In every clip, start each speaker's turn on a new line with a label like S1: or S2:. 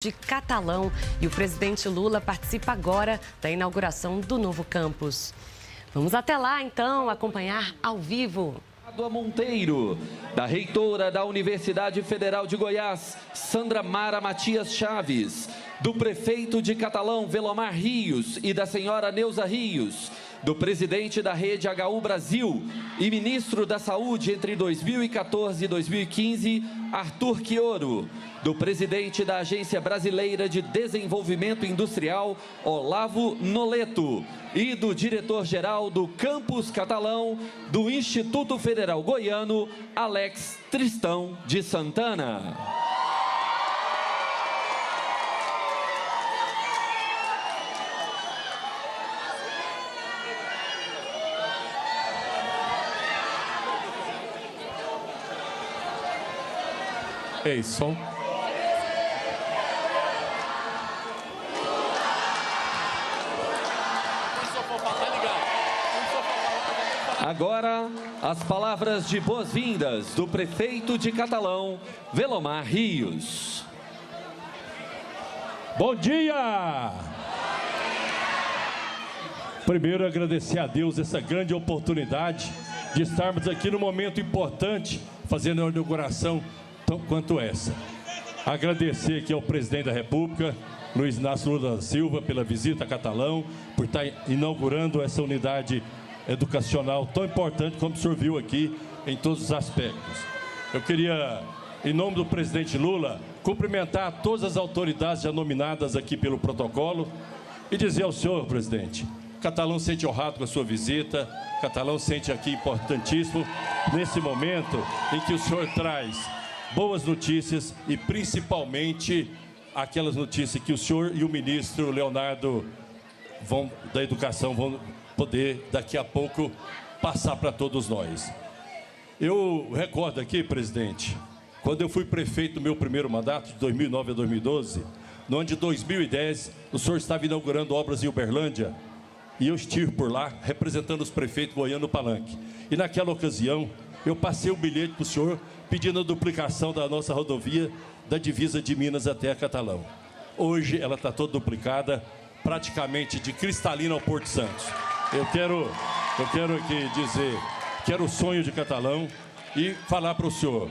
S1: de Catalão e o presidente Lula participa agora da inauguração do novo campus. Vamos até lá, então, acompanhar ao vivo.
S2: Monteiro, da reitora da Universidade Federal de Goiás, Sandra Mara Matias Chaves, do prefeito de Catalão, Velomar Rios, e da senhora Neuza Rios, do presidente da Rede HU Brasil e ministro da Saúde entre 2014 e 2015, Arthur Quioro, do presidente da Agência Brasileira de Desenvolvimento Industrial, Olavo Noleto, e do diretor-geral do Campus Catalão do Instituto Federal Goiano, Alex Tristão de Santana.
S3: Ei, som.
S2: Agora, as palavras de boas-vindas do prefeito de Catalão, Velomar Rios.
S3: Bom dia! Primeiro, agradecer a Deus essa grande oportunidade de estarmos aqui no momento importante, fazendo a inauguração tão quanto essa. Agradecer aqui ao presidente da República, Luiz Inácio Lula da Silva, pela visita a Catalão, por estar inaugurando essa unidade educacional tão importante como o senhor viu aqui em todos os aspectos. Eu queria, em nome do presidente Lula, cumprimentar todas as autoridades já nominadas aqui pelo protocolo e dizer ao senhor, presidente, Catalão sente honrado com a sua visita, Catalão sente aqui importantíssimo nesse momento em que o senhor traz boas notícias e principalmente aquelas notícias que o senhor e o ministro Leonardo da Educação vão poder daqui a pouco passar para todos nós. Eu recordo aqui, presidente, quando eu fui prefeito no meu primeiro mandato, de 2009 a 2012, no ano de 2010, o senhor estava inaugurando obras em Uberlândia e eu estive por lá representando os prefeitos Goiano no Palanque. E naquela ocasião, eu passei um bilhete para o senhor pedindo a duplicação da nossa rodovia da divisa de Minas até a Catalão. Hoje ela está toda duplicada, praticamente de Cristalina ao Porto Santos. Eu quero aqui dizer que era o sonho de Catalão e falar para o senhor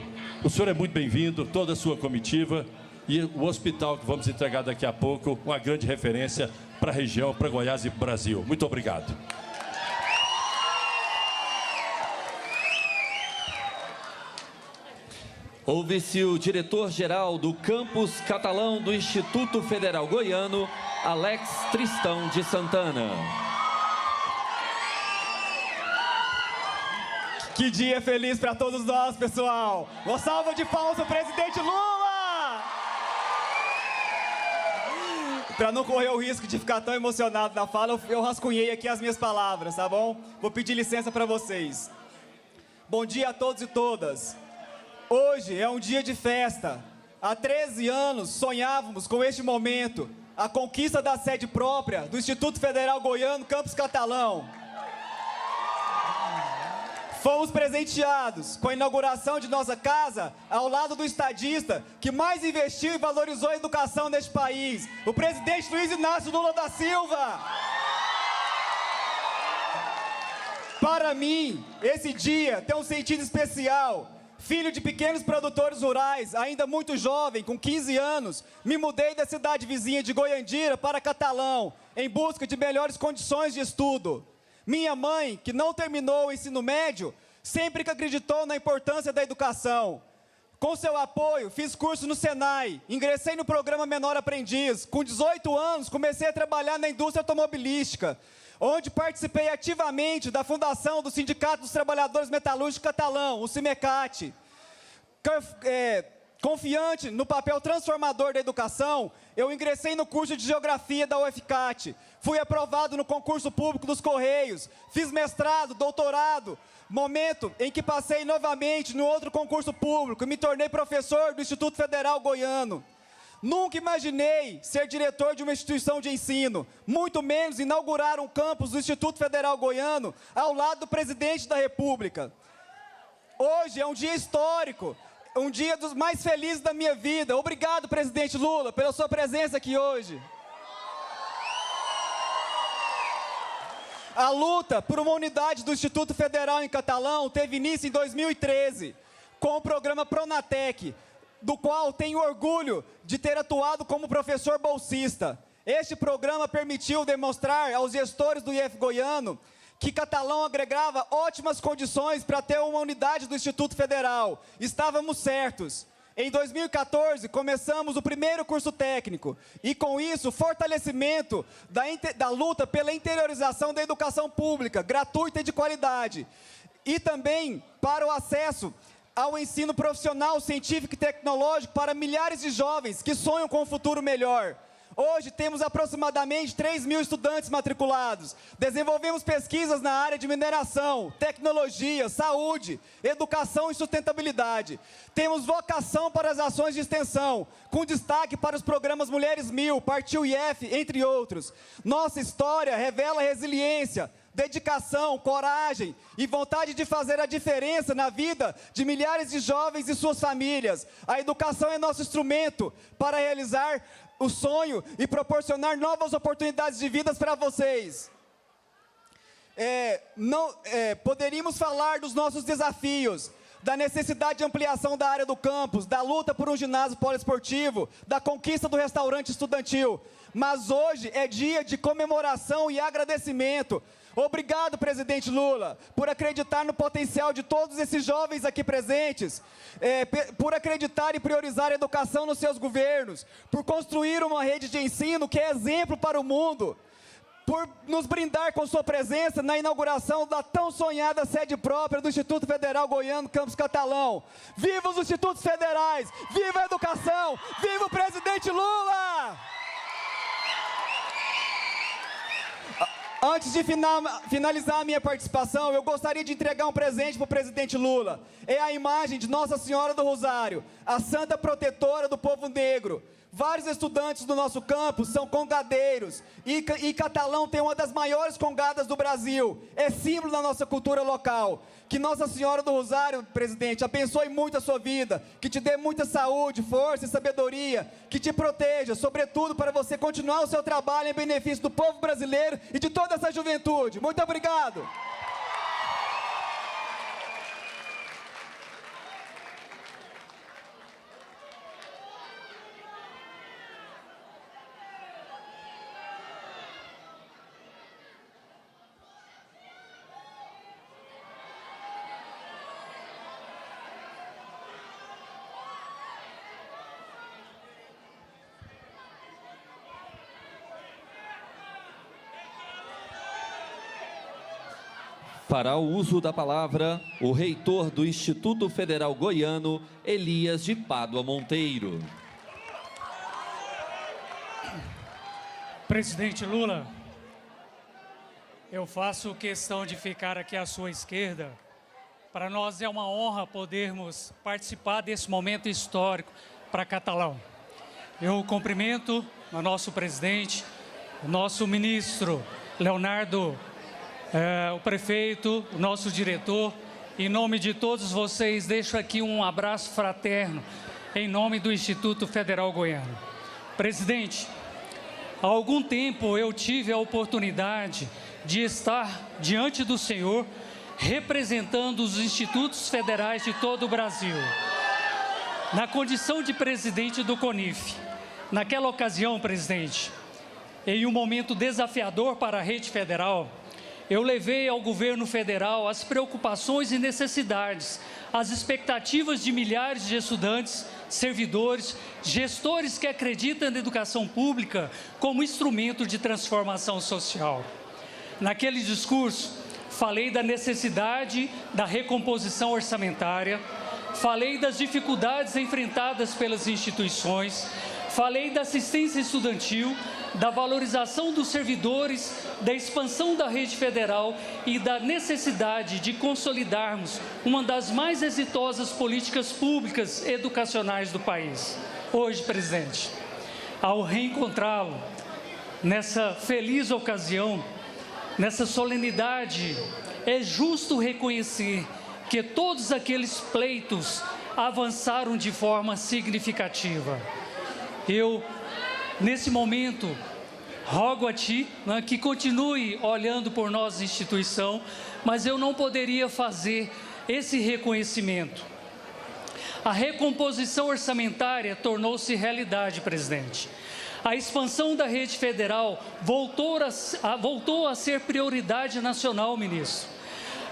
S3: é muito bem-vindo, toda a sua comitiva e o hospital que vamos entregar daqui a pouco, uma grande referência para a região, para Goiás e para o Brasil. Muito obrigado.
S2: Ouve-se o diretor-geral do Campus Catalão do Instituto Federal Goiano, Alex Tristão de Santana.
S4: Que dia feliz para todos nós, pessoal! Uma salva de palmas ao presidente Lula! Para não correr o risco de ficar tão emocionado na fala, eu rascunhei aqui as minhas palavras, tá bom? Vou pedir licença para vocês. Bom dia a todos e todas. Hoje é um dia de festa. Há 13 anos sonhávamos com este momento, a conquista da sede própria do Instituto Federal Goiano, Campus Catalão. Fomos presenteados com a inauguração de nossa casa ao lado do estadista que mais investiu e valorizou a educação neste país, o presidente Luiz Inácio Lula da Silva. Para mim, esse dia tem um sentido especial. Filho de pequenos produtores rurais, ainda muito jovem, com 15 anos, me mudei da cidade vizinha de Goiandira para Catalão, em busca de melhores condições de estudo. Minha mãe, que não terminou o ensino médio, sempre que acreditou na importância da educação. Com seu apoio, fiz curso no Senai, ingressei no programa Menor Aprendiz. Com 18 anos, comecei a trabalhar na indústria automobilística, onde participei ativamente da fundação do Sindicato dos Trabalhadores Metalúrgicos Catalão, o SIMECAT. Confiante no papel transformador da educação, eu ingressei no curso de Geografia da UFCAT. Fui aprovado no concurso público dos Correios, fiz mestrado, doutorado, momento em que passei novamente no outro concurso público e me tornei professor do Instituto Federal Goiano. Nunca imaginei ser diretor de uma instituição de ensino, muito menos inaugurar um campus do Instituto Federal Goiano ao lado do presidente da República. Hoje é um dia histórico. um dia dos mais felizes da minha vida. Obrigado, presidente Lula, pela sua presença aqui hoje. A luta por uma unidade do Instituto Federal em Catalão teve início em 2013, com o programa Pronatec, do qual tenho orgulho de ter atuado como professor bolsista. Este programa permitiu demonstrar aos gestores do IF Goiano que Catalão agregava ótimas condições para ter uma unidade do Instituto Federal. Estávamos certos. Em 2014, começamos o primeiro curso técnico e, com isso, fortalecimento da luta pela interiorização da educação pública, gratuita e de qualidade. E também para o acesso ao ensino profissional, científico e tecnológico para milhares de jovens que sonham com um futuro melhor. Hoje temos aproximadamente 3.000 estudantes matriculados. Desenvolvemos pesquisas na área de mineração, tecnologia, saúde, educação e sustentabilidade. Temos vocação para as ações de extensão, com destaque para os programas Mulheres 1000, Partiu IF, entre outros. Nossa história revela resiliência, dedicação, coragem e vontade de fazer a diferença na vida de milhares de jovens e suas famílias. A educação é nosso instrumento para realizar o sonho e proporcionar novas oportunidades de vidas para vocês. Poderíamos falar dos nossos desafios, da necessidade de ampliação da área do campus, da luta por um ginásio poliesportivo, da conquista do restaurante estudantil. Mas hoje é dia de comemoração e agradecimento. Obrigado, presidente Lula, por acreditar no potencial de todos esses jovens aqui presentes, por acreditar e priorizar a educação nos seus governos, por construir uma rede de ensino que é exemplo para o mundo, por nos brindar com sua presença na inauguração da tão sonhada sede própria do Instituto Federal Goiano, Campus Catalão. Viva os institutos federais! Viva a educação! Viva o presidente Lula! Antes de finalizar a minha participação, eu gostaria de entregar um presente para o presidente Lula. É a imagem de Nossa Senhora do Rosário, a santa protetora do povo negro. Vários estudantes do nosso campus são congadeiros e Catalão tem uma das maiores congadas do Brasil. É símbolo da nossa cultura local. Que Nossa Senhora do Rosário, presidente, abençoe muito a sua vida, que te dê muita saúde, força e sabedoria, que te proteja, sobretudo para você continuar o seu trabalho em benefício do povo brasileiro e de toda essa juventude. Muito obrigado.
S2: Para o uso da palavra, o reitor do Instituto Federal Goiano, Elias de Pádua Monteiro.
S5: Presidente Lula, eu faço questão de ficar aqui à sua esquerda. Para nós é uma honra podermos participar desse momento histórico para Catalão. Eu cumprimento o nosso presidente, o nosso ministro Leonardo, o prefeito, o nosso diretor. Em nome de todos vocês, deixo aqui um abraço fraterno, em nome do Instituto Federal Goiano. Presidente, há algum tempo eu tive a oportunidade de estar diante do Senhor, representando os institutos federais de todo o Brasil, na condição de presidente do CONIF. Naquela ocasião, presidente, em um momento desafiador para a rede federal, eu levei ao governo federal as preocupações e necessidades, as expectativas de milhares de estudantes, servidores, gestores que acreditam na educação pública como instrumento de transformação social. Naquele discurso, falei da necessidade da recomposição orçamentária, falei das dificuldades enfrentadas pelas instituições, falei da assistência estudantil, da valorização dos servidores, da expansão da rede federal e da necessidade de consolidarmos uma das mais exitosas políticas públicas educacionais do país. Hoje, presidente, ao reencontrá-lo, nessa feliz ocasião, nessa solenidade, é justo reconhecer que todos aqueles pleitos, avançaram de forma significativa. Eu, nesse momento, rogo a Ti, né, que continue olhando por nossa instituição, mas eu não poderia fazer esse reconhecimento. A recomposição orçamentária tornou-se realidade, presidente. A expansão da rede federal voltou a ser prioridade nacional, ministro.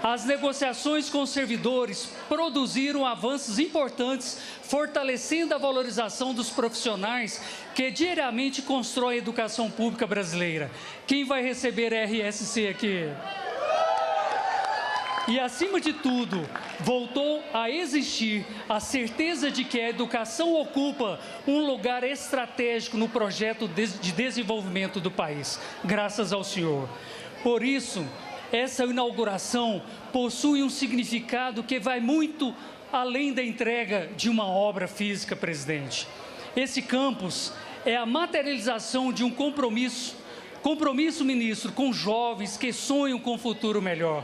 S5: As negociações com os servidores produziram avanços importantes, fortalecendo a valorização dos profissionais que diariamente constroem a educação pública brasileira. Quem vai receber RSC aqui? E, acima de tudo, voltou a existir a certeza de que a educação ocupa um lugar estratégico no projeto de desenvolvimento do país, graças ao senhor. Por isso, essa inauguração possui um significado que vai muito além da entrega de uma obra física, presidente. Esse campus é a materialização de um compromisso, ministro, com jovens que sonham com um futuro melhor.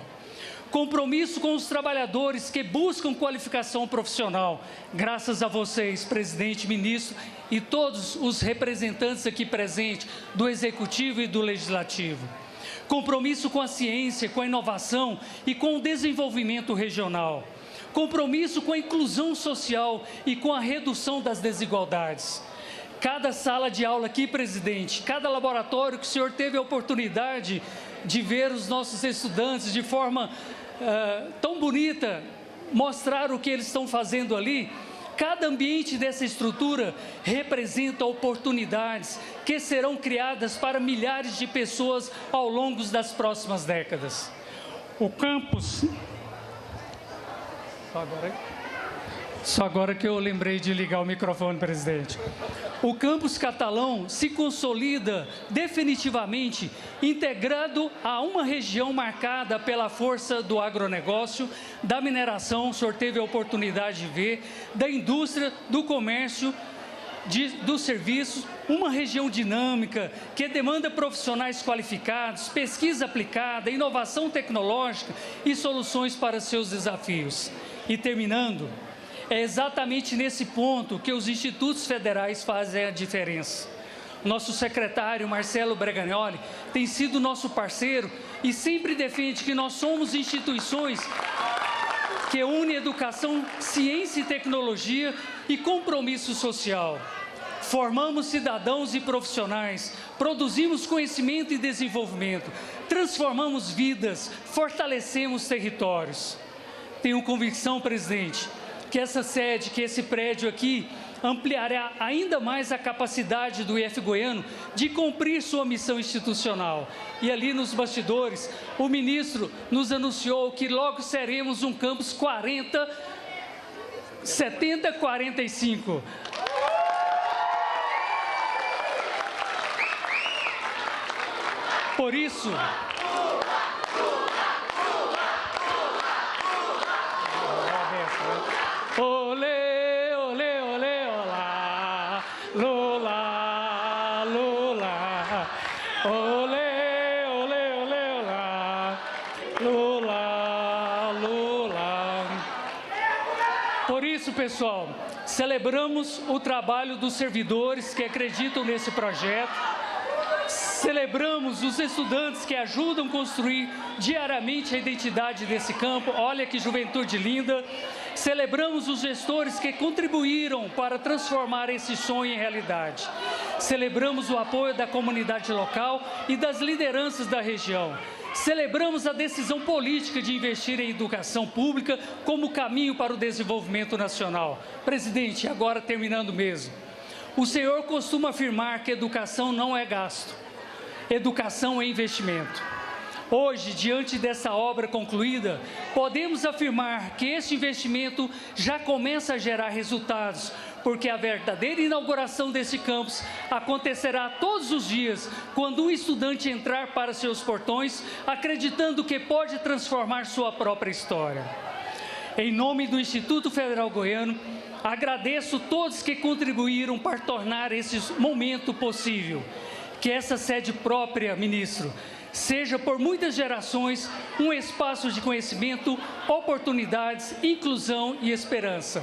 S5: Compromisso com os trabalhadores que buscam qualificação profissional, graças a vocês, presidente, ministro e todos os representantes aqui presentes do Executivo e do Legislativo. Compromisso com a ciência, com a inovação e com o desenvolvimento regional. Compromisso com a inclusão social e com a redução das desigualdades. Cada sala de aula aqui, presidente, cada laboratório que o senhor teve a oportunidade de ver os nossos estudantes de forma tão bonita, mostrar o que eles estão fazendo ali. Cada ambiente dessa estrutura representa oportunidades que serão criadas para milhares de pessoas ao longo das próximas décadas. O campus... Só agora que eu lembrei de ligar o microfone, presidente. O campus Catalão se consolida definitivamente integrado a uma região marcada pela força do agronegócio, da mineração, o senhor teve a oportunidade de ver, da indústria, do comércio, dos serviços, uma região dinâmica que demanda profissionais qualificados, pesquisa aplicada, inovação tecnológica e soluções para seus desafios. E terminando, é exatamente nesse ponto que os institutos federais fazem a diferença. Nosso secretário, Marcelo Bregagnoli, tem sido nosso parceiro e sempre defende que nós somos instituições que unem educação, ciência e tecnologia e compromisso social. Formamos cidadãos e profissionais, produzimos conhecimento e desenvolvimento, transformamos vidas, fortalecemos territórios. Tenho convicção, presidente, que essa sede, que esse prédio aqui, ampliará ainda mais a capacidade do IF Goiano de cumprir sua missão institucional. E ali nos bastidores, o ministro nos anunciou que logo seremos um campus 70-45. Por isso... Olê, olê, olê, olá, lula, lula. Olê, olê, olê, olá, lula, lula. Por isso, pessoal, celebramos o trabalho dos servidores que acreditam nesse projeto. Celebramos os estudantes que ajudam a construir diariamente a identidade desse campo. Olha que juventude linda. Celebramos os gestores que contribuíram para transformar esse sonho em realidade. Celebramos o apoio da comunidade local e das lideranças da região. Celebramos a decisão política de investir em educação pública como caminho para o desenvolvimento nacional. Presidente, agora terminando mesmo. O senhor costuma afirmar que educação não é gasto. Educação é investimento. Hoje, diante dessa obra concluída, podemos afirmar que esse investimento já começa a gerar resultados, porque a verdadeira inauguração desse campus acontecerá todos os dias, quando um estudante entrar para seus portões, acreditando que pode transformar sua própria história. Em nome do Instituto Federal Goiano, agradeço todos que contribuíram para tornar esse momento possível. Que essa sede própria, ministro, seja por muitas gerações um espaço de conhecimento, oportunidades, inclusão e esperança.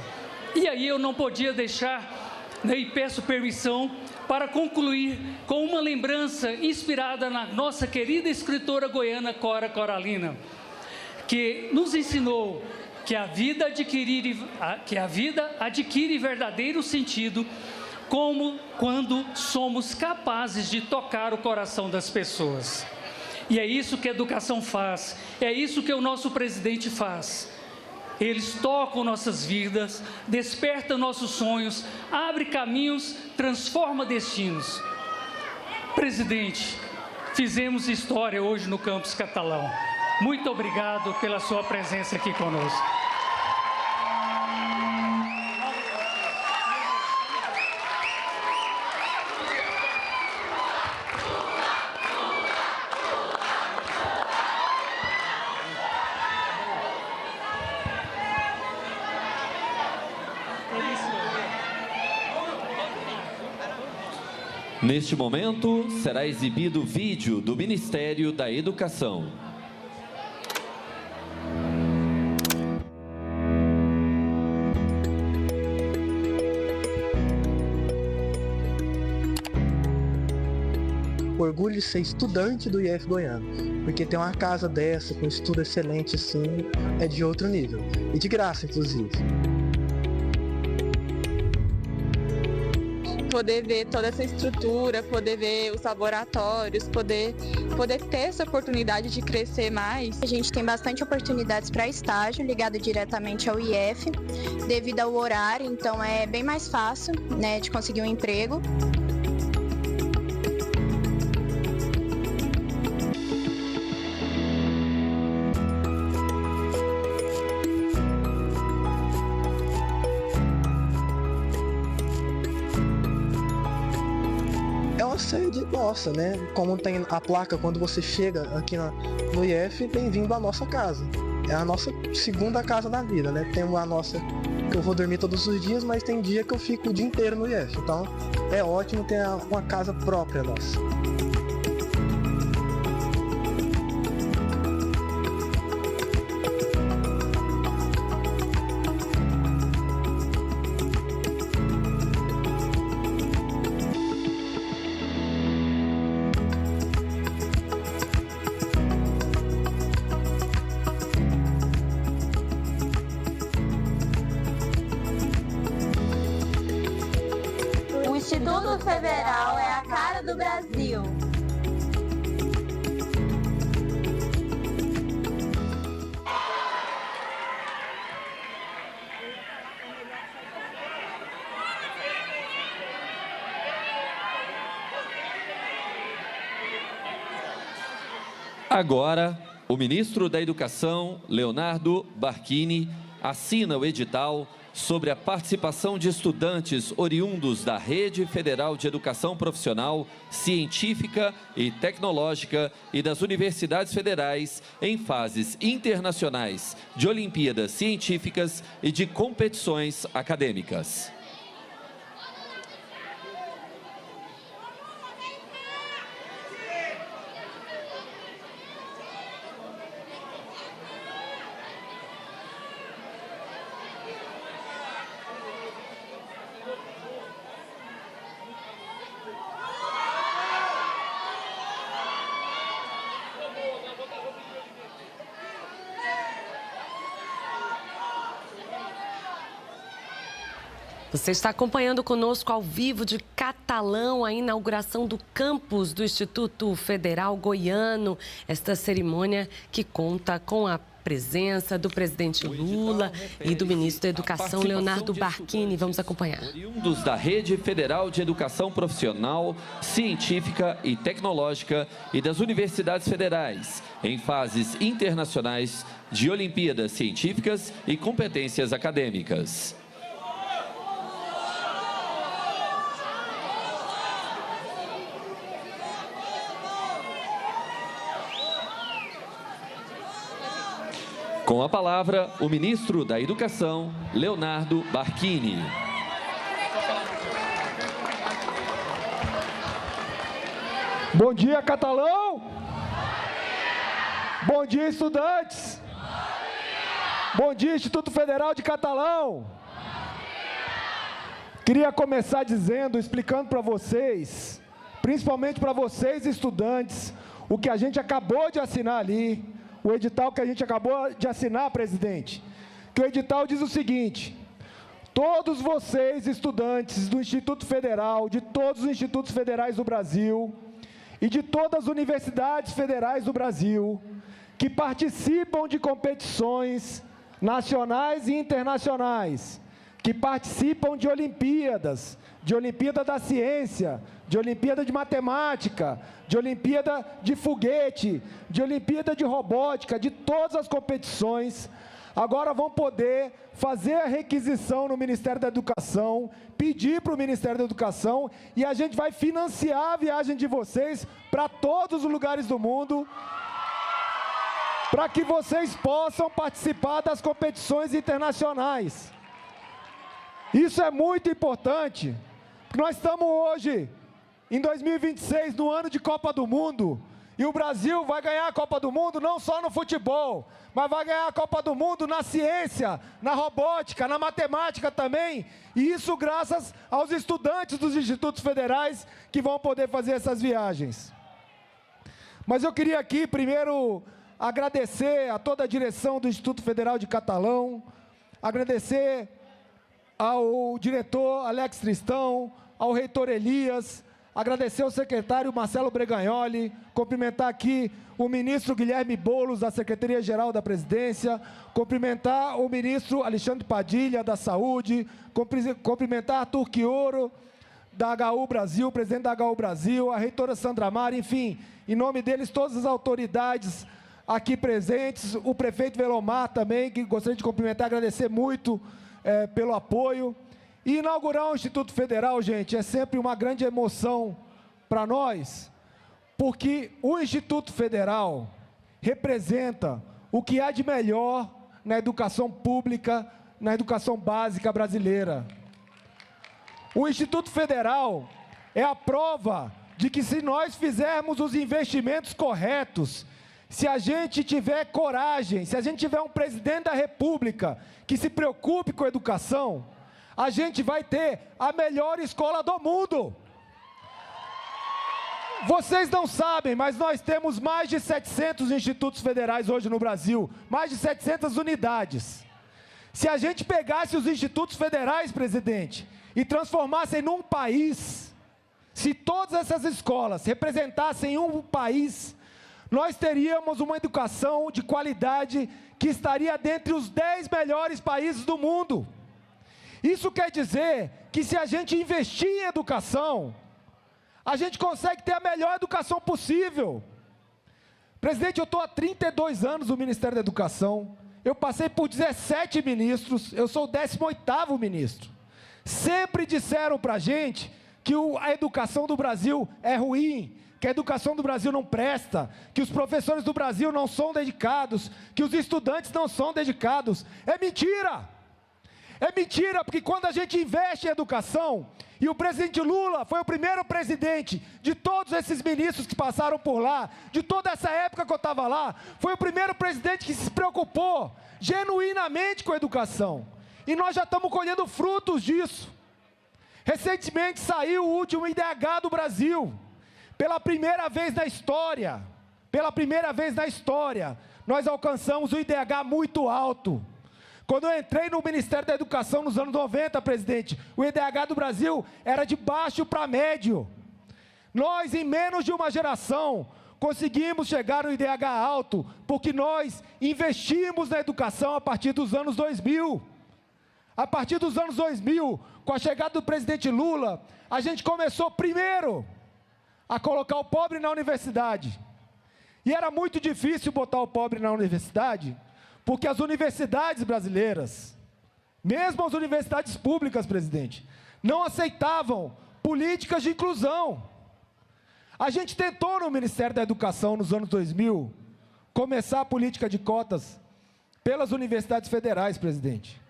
S5: E aí eu não podia deixar, e peço permissão para concluir com uma lembrança inspirada na nossa querida escritora goiana Cora Coralina, que nos ensinou que a vida adquire verdadeiro sentido quando somos capazes de tocar o coração das pessoas. E é isso que a educação faz, é isso que o nosso presidente faz. Eles tocam nossas vidas, despertam nossos sonhos, abrem caminhos, transformam destinos. Presidente, fizemos história hoje no Campus Catalão. Muito obrigado pela sua presença aqui conosco.
S2: Neste momento, será exibido vídeo do Ministério da Educação.
S6: Orgulho de ser estudante do IF Goiano, porque ter uma casa dessa, com estudo excelente assim, é de outro nível, e de graça, inclusive.
S7: Poder ver toda essa estrutura, poder ver os laboratórios, poder ter essa oportunidade de crescer mais.
S8: A gente tem bastante oportunidades para estágio ligado diretamente ao IF, devido ao horário, então é bem mais fácil, né, de conseguir um emprego.
S6: Sede nossa, né? Como tem a placa quando você chega aqui no IF, bem-vindo à nossa casa. É a nossa segunda casa da vida, né? Tem a nossa que eu vou dormir todos os dias, mas tem dia que eu fico o dia inteiro no IF. Então é ótimo ter uma casa própria nossa.
S8: O Instituto Federal é a cara do Brasil.
S2: Agora, o ministro da Educação, Leonardo Barquini, assina o edital sobre a participação de estudantes oriundos da Rede Federal de Educação Profissional, Científica e Tecnológica e das universidades federais em fases internacionais de Olimpíadas Científicas e de competições acadêmicas.
S1: Você está acompanhando conosco ao vivo de Catalão a inauguração do campus do Instituto Federal Goiano. Esta cerimônia que conta com a presença do presidente Lula e do ministro da Educação, Leonardo Barquini. Vamos acompanhar.
S2: Oriundos da Rede Federal de Educação Profissional, Científica e Tecnológica e das universidades federais em fases internacionais de Olimpíadas Científicas e competências acadêmicas. Com a palavra, o ministro da Educação, Leonardo Barquini.
S9: Bom dia, Catalão! Bom dia, estudantes! Bom dia, Instituto Federal de Catalão! Queria começar dizendo, explicando para vocês, principalmente para vocês estudantes, o que a gente acabou de assinar ali, o edital que a gente acabou de assinar, presidente, que o edital diz o seguinte: todos vocês, estudantes do Instituto Federal, de todos os institutos federais do Brasil e de todas as universidades federais do Brasil, que participam de competições nacionais e internacionais, que participam de Olimpíadas da Ciência, de Olimpíada de Matemática, de Olimpíada de Foguete, de Olimpíada de Robótica, de todas as competições, agora vão poder fazer a requisição no Ministério da Educação, pedir para o Ministério da Educação, e a gente vai financiar a viagem de vocês para todos os lugares do mundo, para que vocês possam participar das competições internacionais. Isso é muito importante, porque nós estamos hoje, em 2026, no ano de Copa do Mundo, e o Brasil vai ganhar a Copa do Mundo não só no futebol, mas vai ganhar a Copa do Mundo na ciência, na robótica, na matemática também, e isso graças aos estudantes dos institutos federais que vão poder fazer essas viagens. Mas eu queria aqui, primeiro, agradecer a toda a direção do Instituto Federal de Catalão, agradecer ao diretor Alex Tristão, ao reitor Elias, agradecer ao secretário Marcelo Breganholi, cumprimentar aqui o ministro Guilherme Boulos, da Secretaria-Geral da Presidência, cumprimentar o ministro Alexandre Padilha, da Saúde, cumprimentar Arthur Quioro, da HU Brasil, presidente da HU Brasil, a reitora Sandra Mara, enfim, em nome deles, todas as autoridades aqui presentes, o prefeito Velomar também, que gostaria de cumprimentar, agradecer muito pelo apoio. E inaugurar o Instituto Federal, gente, é sempre uma grande emoção para nós, porque o Instituto Federal representa o que há de melhor na educação pública, na educação básica brasileira. O Instituto Federal é a prova de que, se nós fizermos os investimentos corretos, se a gente tiver coragem, se a gente tiver um presidente da República que se preocupe com a educação, a gente vai ter a melhor escola do mundo. Vocês não sabem, mas nós temos mais de 700 institutos federais hoje no Brasil, mais de 700 unidades. Se a gente pegasse os institutos federais, presidente, e transformassem num país, se todas essas escolas representassem um país, nós teríamos uma educação de qualidade que estaria dentre os 10 melhores países do mundo. Isso quer dizer que, se a gente investir em educação, a gente consegue ter a melhor educação possível. Presidente, eu estou há 32 anos no Ministério da Educação, eu passei por 17 ministros, eu sou o 18º ministro. Sempre disseram para a gente que a educação do Brasil é ruim, que a educação do Brasil não presta, que os professores do Brasil não são dedicados, que os estudantes não são dedicados. É mentira! É mentira, porque quando a gente investe em educação, e o presidente Lula foi o primeiro presidente de todos esses ministros que passaram por lá, de toda essa época que eu estava lá, foi o primeiro presidente que se preocupou genuinamente com a educação. E nós já estamos colhendo frutos disso. Recentemente saiu o último IDH do Brasil. Pela primeira vez na história, nós alcançamos o IDH muito alto. Quando eu entrei no Ministério da Educação nos anos 90, presidente, o IDH do Brasil era de baixo para médio. Nós, em menos de uma geração, conseguimos chegar no IDH alto, porque nós investimos na educação a partir dos anos 2000. A partir dos anos 2000, com a chegada do presidente Lula, a gente começou primeiro a colocar o pobre na universidade. E era muito difícil botar o pobre na universidade, porque as universidades brasileiras, mesmo as universidades públicas, presidente, não aceitavam políticas de inclusão. A gente tentou no Ministério da Educação, nos anos 2000, começar a política de cotas pelas universidades federais, presidente.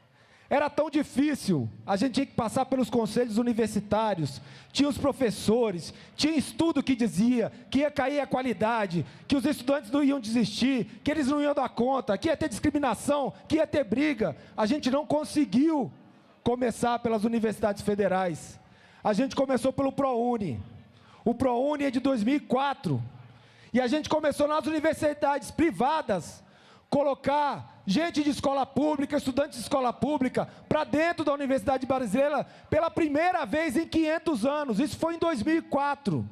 S9: Era tão difícil, a gente tinha que passar pelos conselhos universitários, tinha os professores, tinha estudo que dizia que ia cair a qualidade, que os estudantes não iam desistir, que eles não iam dar conta, que ia ter discriminação, que ia ter briga. A gente não conseguiu começar pelas universidades federais. A gente começou pelo ProUni. O ProUni é de 2004. E a gente começou nas universidades privadas, colocar gente de escola pública, estudantes de escola pública, para dentro da Universidade Brasileira pela primeira vez em 500 anos. Isso foi em 2004.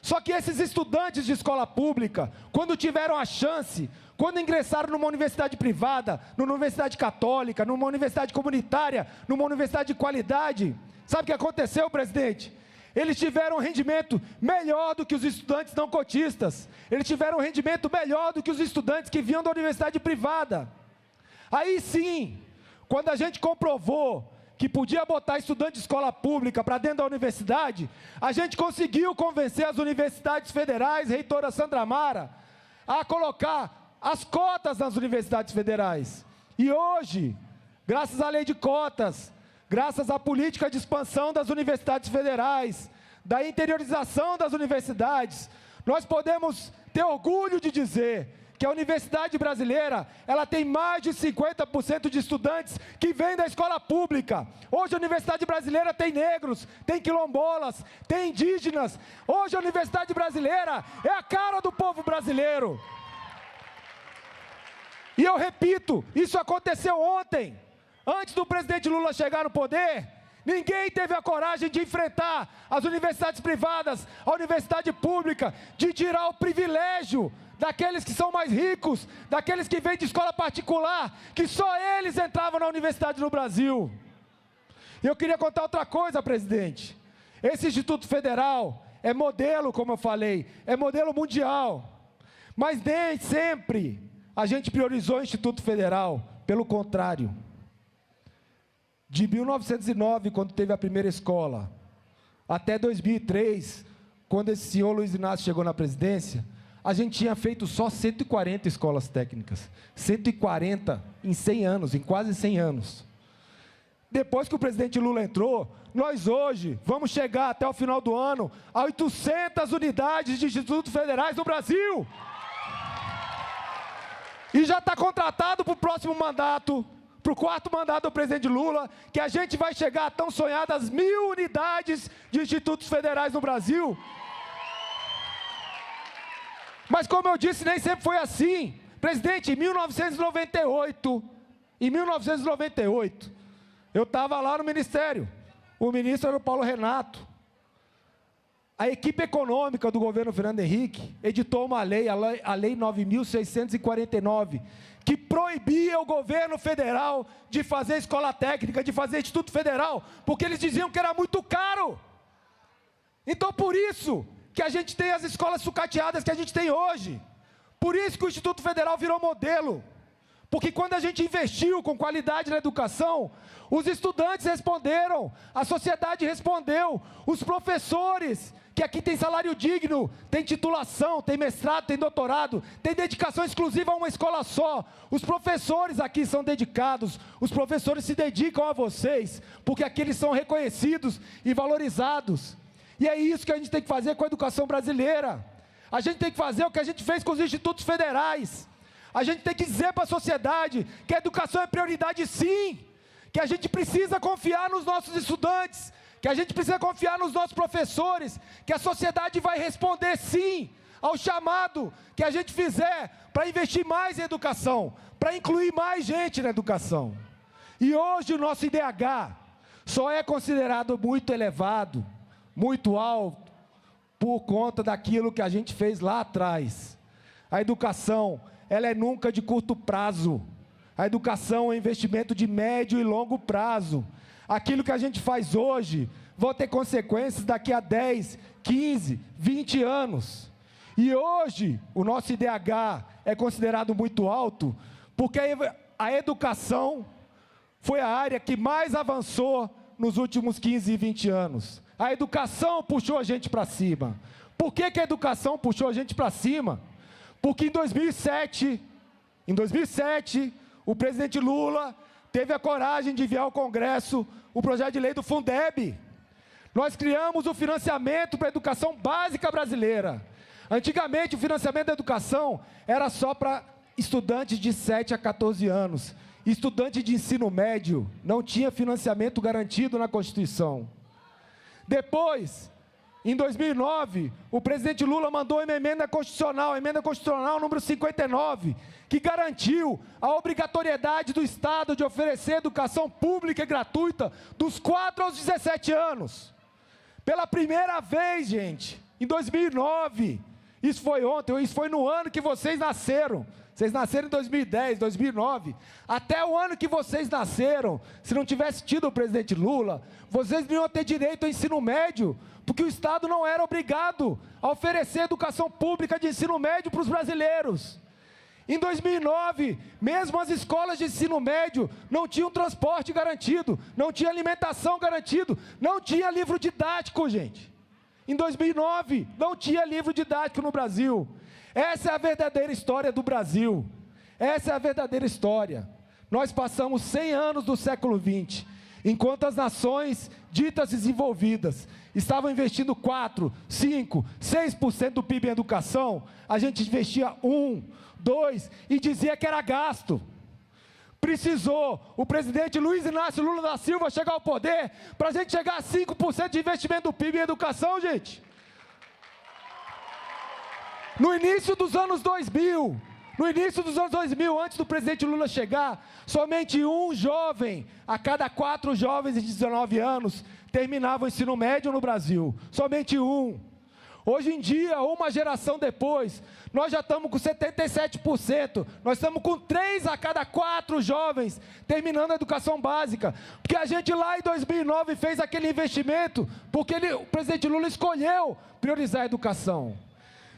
S9: Só que esses estudantes de escola pública, quando tiveram a chance, quando ingressaram numa universidade privada, numa universidade católica, numa universidade comunitária, numa universidade de qualidade, sabe o que aconteceu, presidente? Eles tiveram um rendimento melhor do que os estudantes não cotistas. Eles tiveram um rendimento melhor do que os estudantes que vinham da universidade privada. Aí sim, quando a gente comprovou que podia botar estudante de escola pública para dentro da universidade, a gente conseguiu convencer as universidades federais, reitora Sandra Mara, a colocar as cotas nas universidades federais. E hoje, graças à lei de cotas, graças à política de expansão das universidades federais, da interiorização das universidades, nós podemos ter orgulho de dizer que a universidade brasileira, ela tem mais de 50% de estudantes que vêm da escola pública. Hoje a universidade brasileira tem negros, tem quilombolas, tem indígenas. Hoje a universidade brasileira é a cara do povo brasileiro. E eu repito, isso aconteceu ontem. Antes do presidente Lula chegar no poder, ninguém teve a coragem de enfrentar as universidades privadas, a universidade pública, de tirar o privilégio daqueles que são mais ricos, daqueles que vêm de escola particular, que só eles entravam na universidade no Brasil. E eu queria contar outra coisa, presidente. Esse Instituto Federal é modelo, como eu falei, é modelo mundial. Mas nem sempre a gente priorizou o Instituto Federal, pelo contrário. De 1909, quando teve a primeira escola, até 2003, quando esse senhor Luiz Inácio chegou na presidência, a gente tinha feito só 140 escolas técnicas. 140 em 100 anos, em quase 100 anos. Depois que o presidente Lula entrou, nós hoje vamos chegar até o final do ano a 800 unidades de institutos federais no Brasil. E já está contratado para o próximo mandato, para o 4º mandato do presidente Lula, que a gente vai chegar a tão sonhadas 1000 unidades de institutos federais no Brasil. Mas como eu disse, nem sempre foi assim. Presidente, em 1998, eu estava lá no Ministério, o ministro era o Paulo Renato. A equipe econômica do governo Fernando Henrique editou uma lei, a Lei 9.649, que proibia o governo federal de fazer escola técnica, de fazer instituto federal, porque eles diziam que era muito caro. Então, por isso que a gente tem as escolas sucateadas que a gente tem hoje. Por isso que o Instituto Federal virou modelo. Porque quando a gente investiu com qualidade na educação, os estudantes responderam, a sociedade respondeu, os professores, que aqui tem salário digno, tem titulação, tem mestrado, tem doutorado, tem dedicação exclusiva a uma escola só. Os professores aqui são dedicados, os professores se dedicam a vocês, porque aqui eles são reconhecidos e valorizados. E é isso que a gente tem que fazer com a educação brasileira. A gente tem que fazer o que a gente fez com os institutos federais. A gente tem que dizer para a sociedade que a educação é prioridade sim, que a gente precisa confiar nos nossos estudantes, que a gente precisa confiar nos nossos professores, que a sociedade vai responder sim ao chamado que a gente fizer para investir mais em educação, para incluir mais gente na educação. E hoje o nosso IDH só é considerado muito elevado, muito alto, por conta daquilo que a gente fez lá atrás. A educação, ela é nunca de curto prazo. A educação é um investimento de médio e longo prazo. Aquilo que a gente faz hoje vai ter consequências daqui a 10, 15, 20 anos. E hoje, o nosso IDH é considerado muito alto, porque a educação foi a área que mais avançou nos últimos 15 e 20 anos. A educação puxou a gente para cima. Por que a educação puxou a gente para cima? Porque em 2007, o presidente Lula teve a coragem de enviar ao Congresso o projeto de lei do Fundeb. Nós criamos o financiamento para a educação básica brasileira. Antigamente, o financiamento da educação era só para estudantes de 7 a 14 anos. estudante de ensino médio não tinha financiamento garantido na Constituição. Depois, em 2009, o presidente Lula mandou a emenda constitucional número 59, que garantiu a obrigatoriedade do Estado de oferecer educação pública e gratuita dos 4 aos 17 anos. Pela primeira vez, gente, em 2009, isso foi ontem, isso foi no ano que vocês nasceram. Vocês nasceram em 2010, 2009. Até o ano que vocês nasceram, se não tivesse tido o presidente Lula, vocês não iam ter direito ao ensino médio, porque o Estado não era obrigado a oferecer educação pública de ensino médio para os brasileiros. Em 2009, mesmo as escolas de ensino médio não tinham transporte garantido, não tinha alimentação garantido, não tinha livro didático, gente. Em 2009, não tinha livro didático no Brasil. Essa é a verdadeira história do Brasil. Essa é a verdadeira história. Nós passamos 100 anos do século XX, enquanto as nações ditas desenvolvidas estavam investindo 4, 5, 6% do PIB em educação, a gente investia 1, 2 e dizia que era gasto. Precisou o presidente Luiz Inácio Lula da Silva chegar ao poder para a gente chegar a 5% de investimento do PIB em educação, gente. No início dos anos 2000, antes do presidente Lula chegar, somente um jovem a cada 4 jovens de 19 anos terminava o ensino médio no Brasil. Somente um. Hoje em dia, uma geração depois, nós já estamos com 77%. Nós estamos com 3 a cada 4 jovens terminando a educação básica. Porque a gente lá em 2009 fez aquele investimento, porque o presidente Lula escolheu priorizar a educação.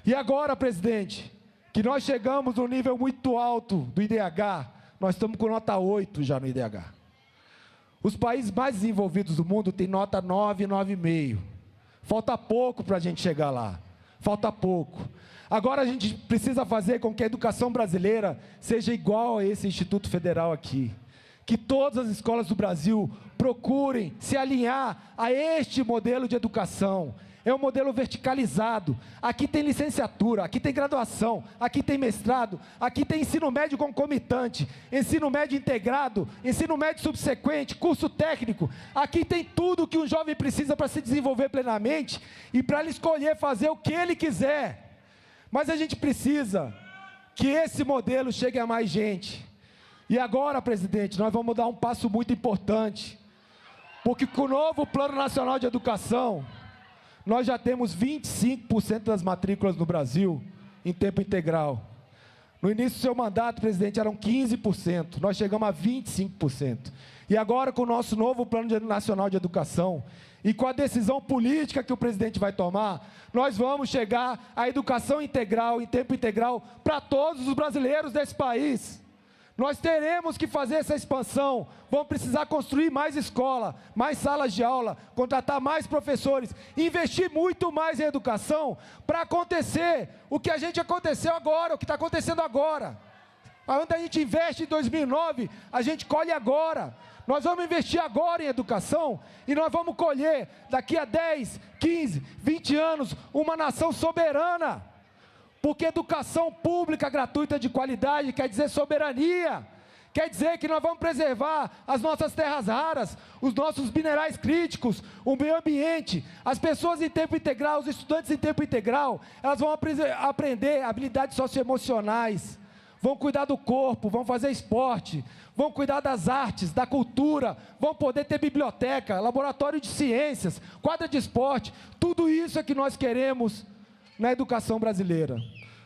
S9: E agora, presidente, que nós chegamos no nível muito alto do IDH, nós estamos com nota 8 já no IDH. Os países mais desenvolvidos do mundo têm nota 9, 9,5. Falta pouco para a gente chegar lá. Falta pouco. Agora a gente precisa fazer com que a educação brasileira seja igual a esse Instituto Federal aqui. Que todas as escolas do Brasil procurem se alinhar a este modelo de educação. É um modelo verticalizado. Aqui tem licenciatura, aqui tem graduação, aqui tem mestrado, aqui tem ensino médio concomitante, ensino médio integrado, ensino médio subsequente, curso técnico. Aqui tem tudo que um jovem precisa para se desenvolver plenamente e para ele escolher fazer o que ele quiser. Mas a gente precisa que esse modelo chegue a mais gente. E agora, presidente, nós vamos dar um passo muito importante, porque com o novo Plano Nacional de Educação, nós já temos 25% das matrículas no Brasil em tempo integral. No início do seu mandato, presidente, eram 15%. Nós chegamos a 25%. E agora, com o nosso novo Plano Nacional de Educação, e com a decisão política que o presidente vai tomar, nós vamos chegar à educação integral, em tempo integral, para todos os brasileiros desse país. Nós teremos que fazer essa expansão, vamos precisar construir mais escola, mais salas de aula, contratar mais professores, investir muito mais em educação para acontecer o que aconteceu agora, o que está acontecendo agora. Onde a gente investe em 2009, a gente colhe agora. Nós vamos investir agora em educação e nós vamos colher daqui a 10, 15, 20 anos uma nação soberana. Porque educação pública gratuita de qualidade quer dizer soberania, quer dizer que nós vamos preservar as nossas terras raras, os nossos minerais críticos, o meio ambiente. As pessoas em tempo integral, os estudantes em tempo integral, elas vão aprender habilidades socioemocionais, vão cuidar do corpo, vão fazer esporte, vão cuidar das artes, da cultura, vão poder ter biblioteca, laboratório de ciências, quadra de esporte. Tudo isso é que nós queremos na educação brasileira.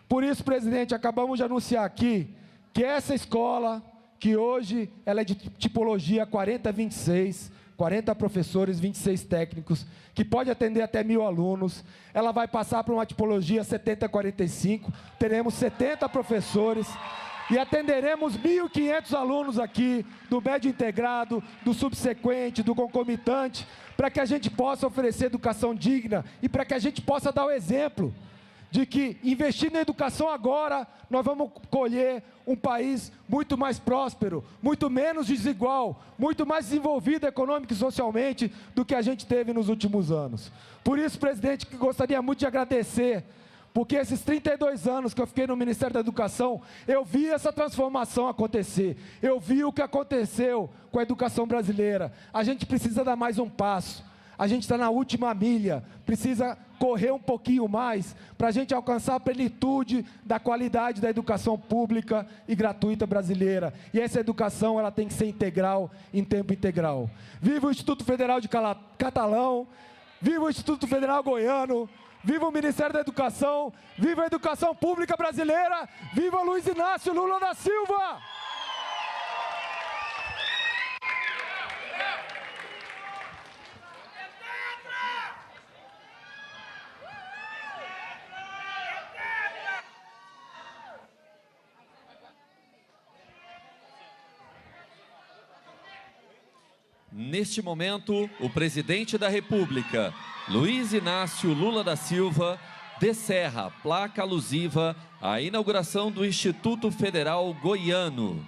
S9: Por isso, presidente, acabamos de anunciar aqui que essa escola, que hoje ela é de tipologia 40-26, 40 professores, 26 técnicos, que pode atender até 1.000 alunos, ela vai passar para uma tipologia 70-45, teremos 70 professores e atenderemos 1.500 alunos aqui, do médio integrado, do subsequente, do concomitante, para que a gente possa oferecer educação digna e para que a gente possa dar o exemplo de que, investindo na educação agora, nós vamos colher um país muito mais próspero, muito menos desigual, muito mais desenvolvido econômica e socialmente do que a gente teve nos últimos anos. Por isso, presidente, que gostaria muito de agradecer porque esses 32 anos que eu fiquei no Ministério da Educação, eu vi essa transformação acontecer, eu vi o que aconteceu com a educação brasileira. A gente precisa dar mais um passo, a gente está na última milha, precisa correr um pouquinho mais, para a gente alcançar a plenitude da qualidade da educação pública e gratuita brasileira. E essa educação, ela tem que ser integral, em tempo integral. Viva o Instituto Federal de Catalão, viva o Instituto Federal Goiano, viva o Ministério da Educação, viva a educação pública brasileira, viva Luiz Inácio Lula da Silva!
S2: Neste momento, o presidente da República, Luiz Inácio Lula da Silva, descerra a placa alusiva à inauguração do Instituto Federal Goiano.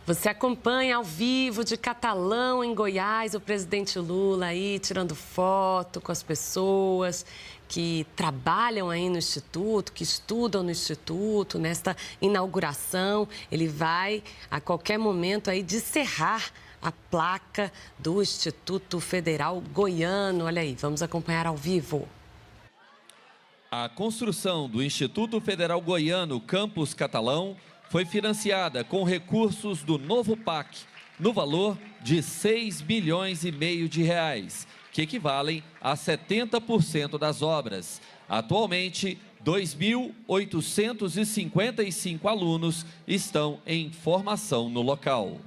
S1: Você acompanha ao vivo de Catalão, em Goiás, o presidente Lula aí tirando foto com as pessoas que trabalham aí no Instituto, que estudam no Instituto, nesta inauguração. Ele vai, a qualquer momento, aí descerrar a placa do Instituto Federal Goiano. Olha aí, vamos acompanhar ao vivo.
S2: A construção do Instituto Federal Goiano Campus Catalão foi financiada com recursos do novo PAC, no valor de 6,5 bilhões de reais, que equivalem a 70% das obras. Atualmente, 2.855 alunos estão em formação no local.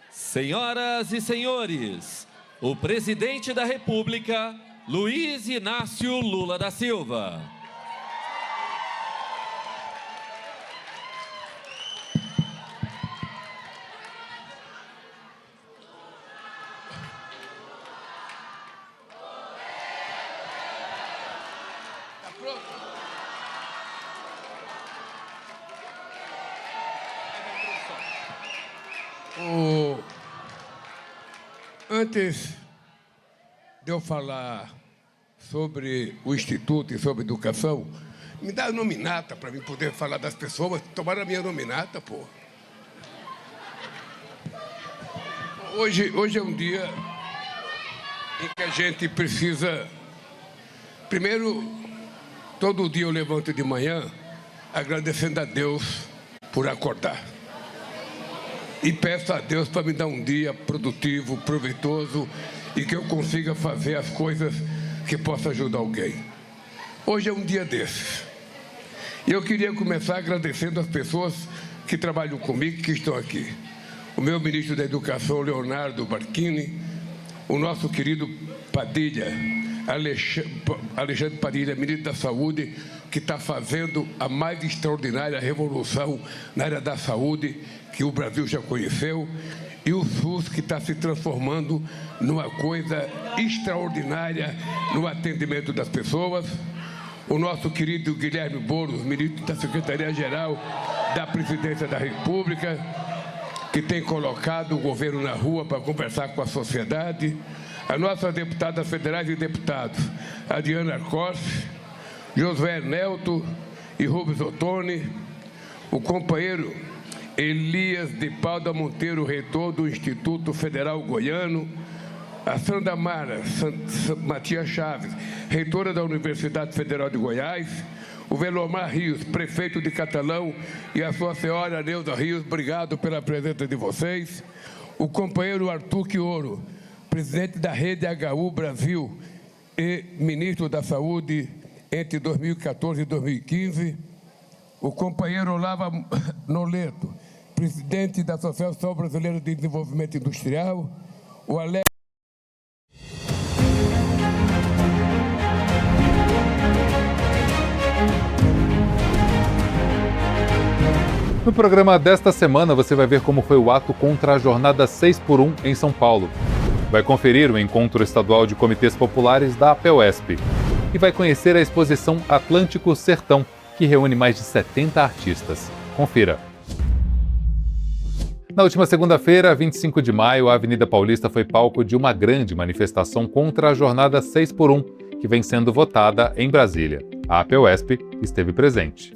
S2: Senhoras e senhores, o presidente da República, Luiz Inácio Lula da Silva.
S10: Antes de eu falar sobre o Instituto e sobre educação, me dá a nominata para mim poder falar das pessoas. Tomaram a minha nominata, pô. Hoje é um dia em que a gente precisa... Primeiro, todo dia eu levanto de manhã agradecendo a Deus por acordar. E peço a Deus para me dar um dia produtivo, proveitoso e que eu consiga fazer as coisas que possam ajudar alguém. Hoje é um dia desses. E eu queria começar agradecendo as pessoas que trabalham comigo, que estão aqui. O meu ministro da Educação, Leonardo Barquini, o nosso querido Padilha, Alexandre Padilha, ministro da Saúde, que está fazendo a mais extraordinária revolução na área da saúde que o Brasil já conheceu, e o SUS, que está se transformando numa coisa extraordinária no atendimento das pessoas. O nosso querido Guilherme Boulos, ministro da Secretaria-Geral da Presidência da República, que tem colocado o governo na rua para conversar com a sociedade. As nossas deputadas federais e deputados, Adriana Costa, Josué Nelto e Rubens Ottoni, o companheiro Elias de Paula Monteiro, reitor do Instituto Federal Goiano, a Sandra Mara Matias Chaves, reitora da Universidade Federal de Goiás, o Velomar Rios, prefeito de Catalão, e a sua senhora Neuza Rios, obrigado pela presença de vocês, o companheiro Arthur Quioro, presidente da Rede HU Brasil e ministro da Saúde entre 2014 e 2015, o companheiro Olavo Noleto, presidente da Associação Brasileira de Desenvolvimento Industrial, o Alex.
S11: No programa desta semana, você vai ver como foi o ato contra a Jornada 6x1 em São Paulo. Vai conferir o Encontro Estadual de Comitês Populares da APEUESP. E vai conhecer a exposição Atlântico Sertão, que reúne mais de 70 artistas. Confira. Na última segunda-feira, 25 de maio, a Avenida Paulista foi palco de uma grande manifestação contra a Jornada 6x1, que vem sendo votada em Brasília. A APEUESP esteve presente.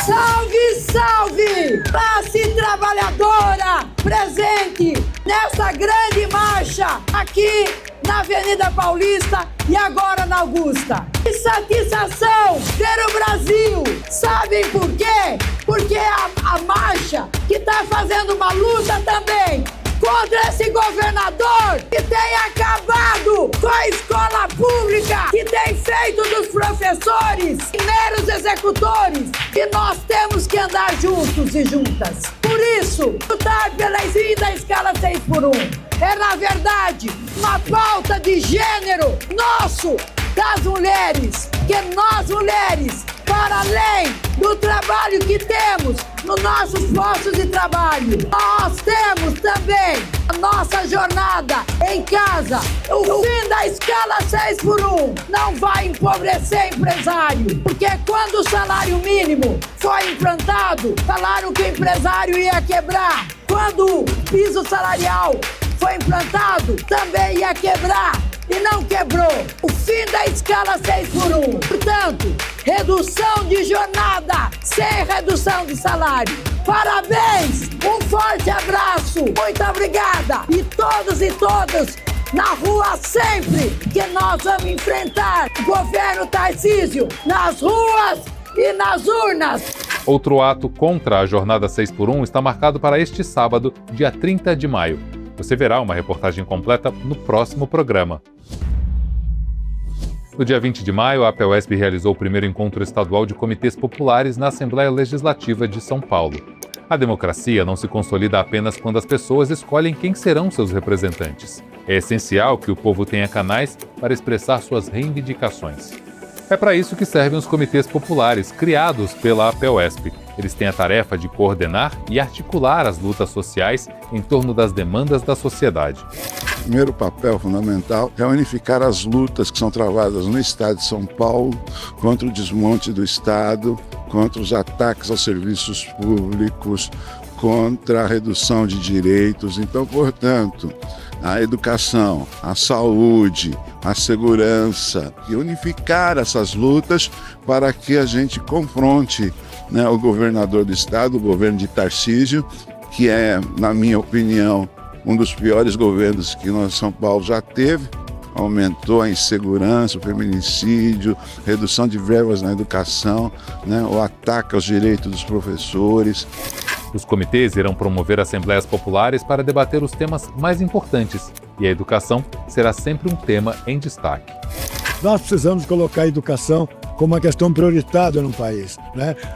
S12: Salve, salve! Classe trabalhadora presente nessa grande marcha aqui na Avenida Paulista e agora na Augusta. Que satisfação ter o Brasil! Sabem por quê? Porque é a marcha que está fazendo uma luta também contra esse governador que tem acabado com a escola pública, que tem feito dos professores meros executores, e nós temos que andar juntos e juntas. Por isso, lutar pela fim da escala 6x1 é, na verdade, uma pauta de gênero nosso, das mulheres, que nós mulheres, para além do trabalho que temos nos nossos postos de trabalho, nós temos também a nossa jornada em casa. O fim da escala 6x1 não vai empobrecer empresário, porque quando o salário mínimo foi implantado, falaram que o empresário ia quebrar. Quando o piso salarial foi implantado, também ia quebrar. E não quebrou. O fim da escala 6x1. Portanto, redução de jornada sem redução de salário. Parabéns, um forte abraço, muito obrigada. E todos e todas na rua sempre, que nós vamos enfrentar o governo Tarcísio nas ruas e nas urnas.
S11: Outro ato contra a Jornada 6x1 está marcado para este sábado, dia 30 de maio. Você verá uma reportagem completa no próximo programa. No dia 20 de maio, a APEUESP realizou o primeiro encontro estadual de comitês populares na Assembleia Legislativa de São Paulo. A democracia não se consolida apenas quando as pessoas escolhem quem serão seus representantes. É essencial que o povo tenha canais para expressar suas reivindicações. É para isso que servem os comitês populares, criados pela APEUESP. Eles têm a tarefa de coordenar e articular as lutas sociais em torno das demandas da sociedade.
S13: O primeiro papel fundamental é unificar as lutas que são travadas no Estado de São Paulo contra o desmonte do Estado, contra os ataques aos serviços públicos, contra a redução de direitos. Então, portanto, a educação, a saúde, a segurança, e unificar essas lutas para que a gente confronte, o governador do estado, o governo de Tarcísio, que é, na minha opinião, um dos piores governos que São Paulo já teve. Aumentou a insegurança, o feminicídio, redução de verbas na educação, o ataque aos direitos dos professores.
S11: Os comitês irão promover assembleias populares para debater os temas mais importantes, e a educação será sempre um tema em destaque.
S14: Nós precisamos colocar a educação como uma questão prioritária no país,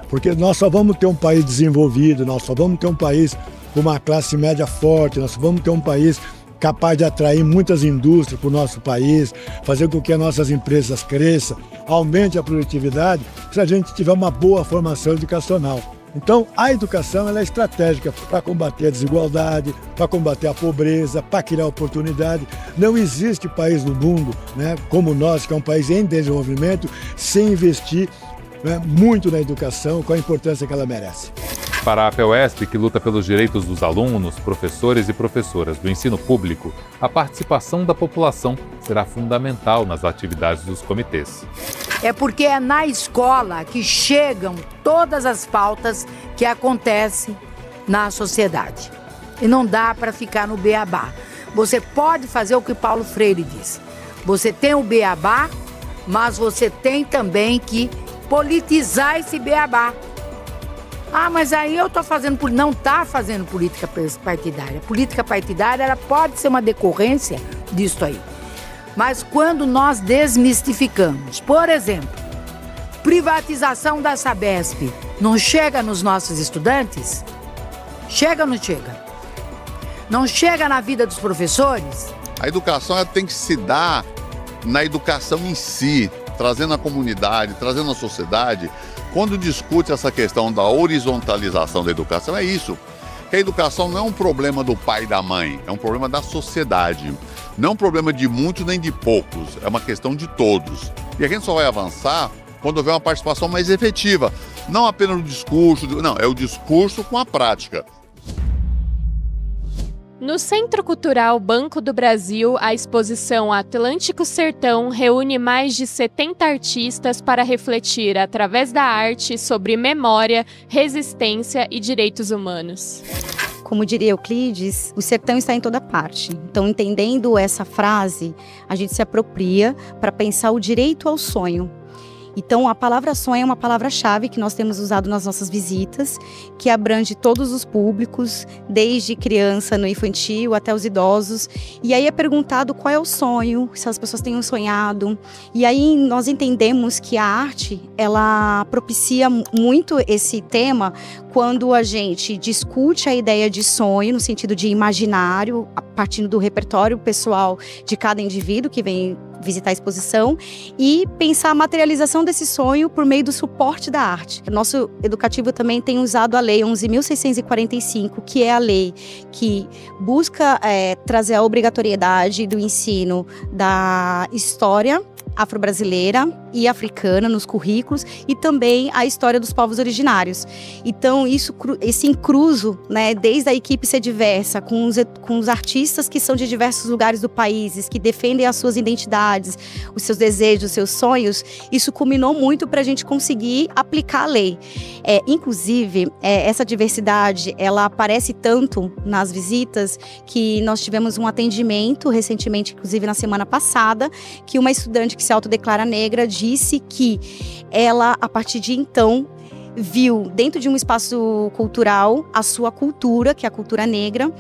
S14: Porque nós só vamos ter um país desenvolvido, nós só vamos ter um país com uma classe média forte, nós só vamos ter um país capaz de atrair muitas indústrias para o nosso país, fazer com que as nossas empresas cresçam, aumente a produtividade, se a gente tiver uma boa formação educacional. Então, a educação ela é estratégica para combater a desigualdade, para combater a pobreza, para criar oportunidade. Não existe país no mundo, como nós, que é um país em desenvolvimento, sem investir muito na educação, com a importância que ela merece.
S11: Para a APEUESP, que luta pelos direitos dos alunos, professores e professoras do ensino público, a participação da população será fundamental nas atividades dos comitês.
S15: É porque é na escola que chegam todas as pautas que acontecem na sociedade. E não dá para ficar no beabá. Você pode fazer o que Paulo Freire diz. Você tem o beabá, mas você tem também que politizar esse beabá. Ah, mas aí eu estou fazendo... Não está fazendo política partidária. Política partidária ela pode ser uma decorrência disso aí. Mas quando nós desmistificamos, por exemplo, privatização da Sabesp, não chega nos nossos estudantes? Chega ou não chega? Não chega na vida dos professores?
S16: A educação ela tem que se dar na educação em si, trazendo a comunidade, trazendo a sociedade. Quando discute essa questão da horizontalização da educação, é isso. Que a educação não é um problema do pai e da mãe, é um problema da sociedade. Não é um problema de muitos nem de poucos, é uma questão de todos. E a gente só vai avançar quando houver uma participação mais efetiva. Não apenas no discurso, não, é o discurso com a prática.
S17: No Centro Cultural Banco do Brasil, a exposição Atlântico Sertão reúne mais de 70 artistas para refletir, através da arte, sobre memória, resistência e direitos humanos.
S18: Como diria Euclides, o sertão está em toda parte. Então, entendendo essa frase, a gente se apropria para pensar o direito ao sonho. Então, a palavra sonho é uma palavra-chave que nós temos usado nas nossas visitas, que abrange todos os públicos, desde criança, no infantil, até os idosos. E aí é perguntado qual é o sonho, se as pessoas têm sonhado. E aí nós entendemos que a arte, ela propicia muito esse tema quando a gente discute a ideia de sonho, no sentido de imaginário, partindo do repertório pessoal de cada indivíduo que vem visitar a exposição, e pensar a materialização desse sonho por meio do suporte da arte. O nosso educativo também tem usado a Lei 11.645, que é a lei que busca trazer a obrigatoriedade do ensino da história afro-brasileira e africana nos currículos e também a história dos povos originários. Então, esse incluso, né, desde a equipe ser diversa, com os artistas que são de diversos lugares do país, que defendem as suas identidades, os seus desejos, os seus sonhos, isso culminou muito para a gente conseguir aplicar a lei. Inclusive, essa diversidade, ela aparece tanto nas visitas que nós tivemos um atendimento recentemente, inclusive na semana passada, que uma estudante que se autodeclara negra disse que ela, a partir de então, viu dentro de um espaço cultural a sua cultura, que é a cultura negra,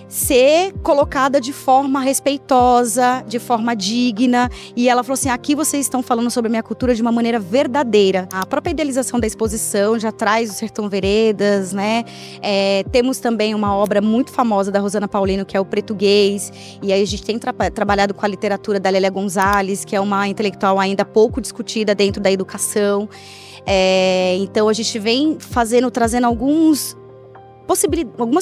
S18: ser colocada de forma respeitosa, de forma digna. E ela falou assim, aqui vocês estão falando sobre a minha cultura de uma maneira verdadeira. A própria idealização da exposição já traz o Sertão Veredas, né? Temos também uma obra muito famosa da Rosana Paulino, que é o Português. E aí a gente tem trabalhado com a literatura da Lélia Gonzalez, que é uma intelectual ainda pouco discutida dentro da educação. Então a gente vem trazendo algumas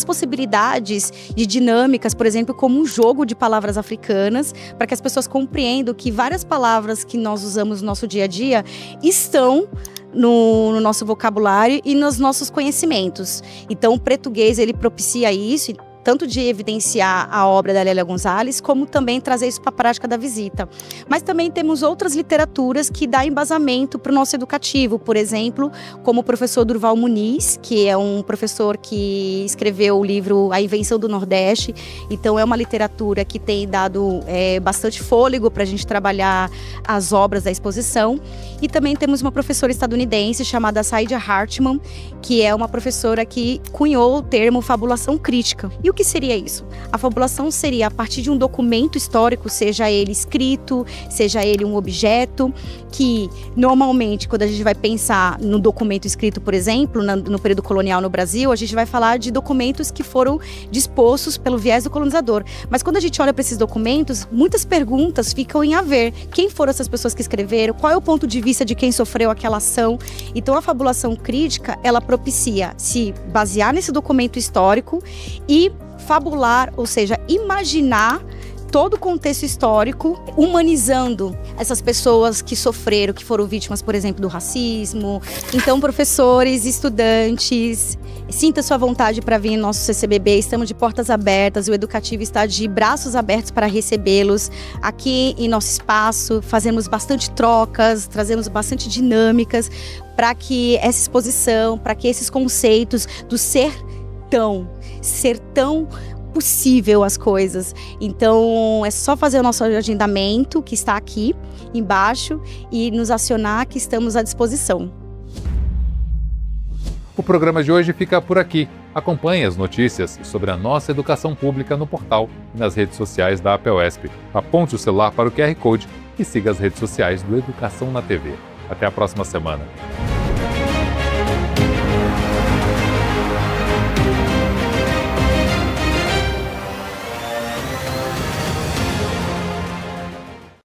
S18: possibilidades de dinâmicas, por exemplo, como um jogo de palavras africanas, para que as pessoas compreendam que várias palavras que nós usamos no nosso dia a dia estão no nosso vocabulário e nos nossos conhecimentos. Então, o português, ele propicia isso, tanto de evidenciar a obra da Lélia Gonzalez, como também trazer isso para a prática da visita. Mas também temos outras literaturas que dão embasamento para o nosso educativo, por exemplo, como o professor Durval Muniz, que é um professor que escreveu o livro A Invenção do Nordeste. Então é uma literatura que tem dado bastante fôlego para a gente trabalhar as obras da exposição. E também temos uma professora estadunidense chamada Saidia Hartman, que é uma professora que cunhou o termo fabulação crítica. E o que seria isso? A fabulação seria a partir de um documento histórico, seja ele escrito, seja ele um objeto, que normalmente, quando a gente vai pensar no documento escrito, por exemplo, no período colonial no Brasil, a gente vai falar de documentos que foram dispostos pelo viés do colonizador. Mas quando a gente olha para esses documentos, muitas perguntas ficam em haver. Quem foram essas pessoas que escreveram? Qual é o ponto de vista de quem sofreu aquela ação? Então, a fabulação crítica, ela propicia se basear nesse documento histórico e fabular, ou seja, imaginar todo o contexto histórico, humanizando essas pessoas que sofreram, que foram vítimas, por exemplo, do racismo. Então, professores, estudantes, sinta sua vontade para vir no nosso CCBB, estamos de portas abertas, o educativo está de braços abertos para recebê-los aqui em nosso espaço, fazemos bastante trocas, trazemos bastante dinâmicas para que essa exposição, para que esses conceitos do ser tão possível as coisas. Então é só fazer o nosso agendamento, que está aqui embaixo, e nos acionar, que estamos à disposição.
S11: O programa de hoje fica por aqui. Acompanhe as notícias sobre a nossa educação pública no portal e nas redes sociais da APEUESP. Aponte o celular para o QR Code e siga as redes sociais do Educação na TV. Até a próxima semana.